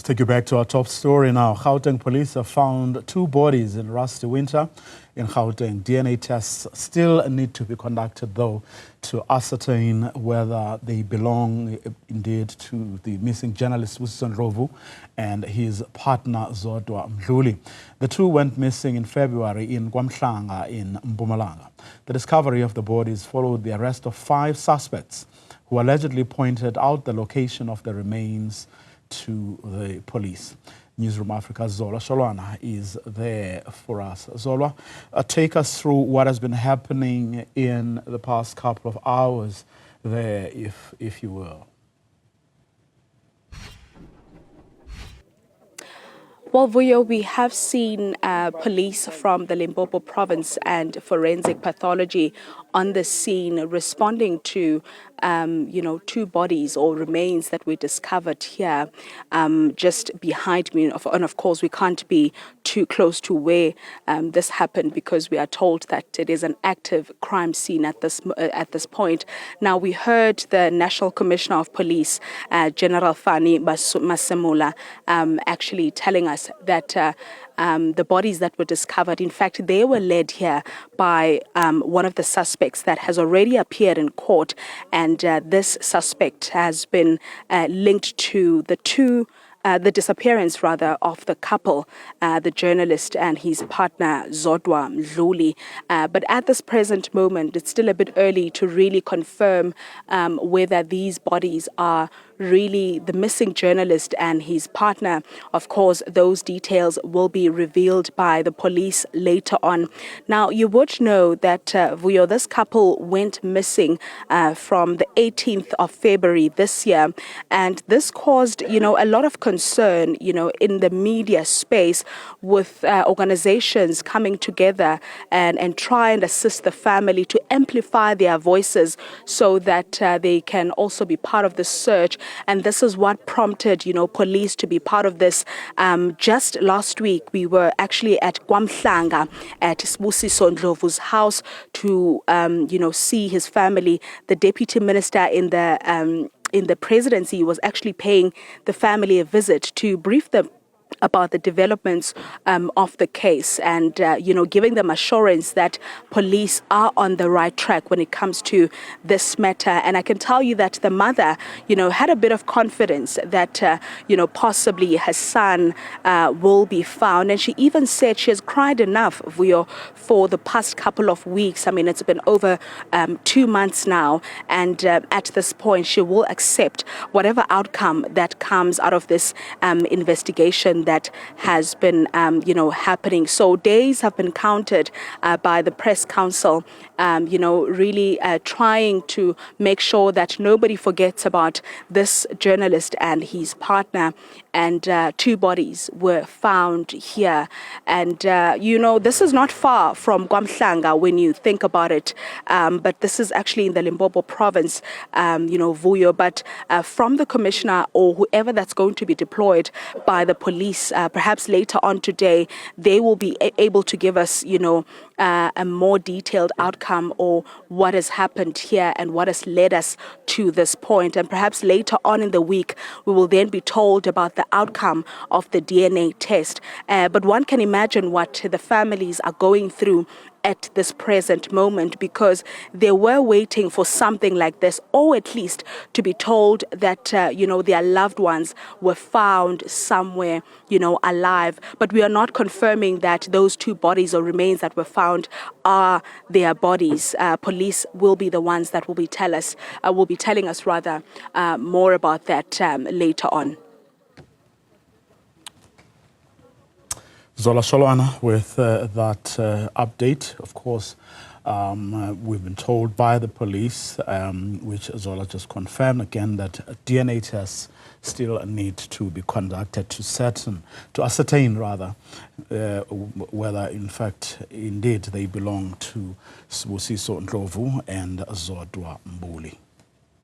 Take you back to our top story now. Gauteng police have found 2 bodies in Rusty Winter in Gauteng. DNA tests still need to be conducted, though, to ascertain whether they belong indeed to the missing journalist Sibusiso Ndlovu and his partner Zodwa Mdhluli. The 2 went missing in February in KwaMhlanga in Mpumalanga. The discovery of the bodies followed the arrest of 5 suspects who allegedly pointed out the location of the remains to the police. Newzroom Afrika's Zola Sholwana is there for us. Zola, take us through what has been happening in the past couple of hours there, if you will. Well, Vuyo, we have seen police from the Limpopo province and forensic pathology on the scene responding to, 2 bodies or remains that we discovered here just behind me. And of course, we can't be too close to where this happened because we are told that it is an active crime scene at this point. Now, we heard the National Commissioner of Police, General Fani Masemula, actually telling us that the bodies that were discovered, in fact, they were led here by one of the suspects that has already appeared in court. And this suspect has been linked to the disappearance, rather, of the couple, the journalist and his partner, Zodwa Mdhluli. But at this present moment, it's still a bit early to really confirm whether these bodies are really the missing journalist and his partner. Of course, those details will be revealed by the police later on. Now, you would know that, Vuyo, this couple went missing from the 18th of February this year. And this caused, a lot of concern, in the media space with organizations coming together and try and assist the family to amplify their voices so that they can also be part of the search. And this is what prompted, police to be part of this. Just last week, we were actually at KwaMhlanga at Sibusiso Ndlovu's house to, see his family. The deputy minister in the presidency was actually paying the family a visit to brief them about the developments of the case and, giving them assurance that police are on the right track when it comes to this matter. And I can tell you that the mother, had a bit of confidence that, possibly her son will be found. And she even said she has cried enough, Vuyo, for the past couple of weeks. I mean, it's been over 2 months now. And at this point, she will accept whatever outcome that comes out of this investigation that has been, happening. So days have been counted by the press council, really trying to make sure that nobody forgets about this journalist and his partner. And 2 bodies were found here. And, this is not far from KwaMhlanga when you think about it. But this is actually in the Limpopo province, Vuyo. But from the commissioner or whoever that's going to be deployed by the police, perhaps later on today, they will be able to give us, a more detailed outcome or what has happened here and what has led us to this point. And perhaps later on in the week, we will then be told about the outcome of the DNA test. But one can imagine what the families are going through at this present moment, because they were waiting for something like this, or at least to be told that, their loved ones were found somewhere, alive. But we are not confirming that those 2 bodies or remains that were found are their bodies. Police will be the ones that will be telling us more about that later on. Zola Sholwana with that update. Of course, we've been told by the police, which Zola just confirmed again, that DNA tests still need to be conducted to ascertain whether in fact indeed they belong to Sibusiso Ndlovu and Zodwa Mdhluli.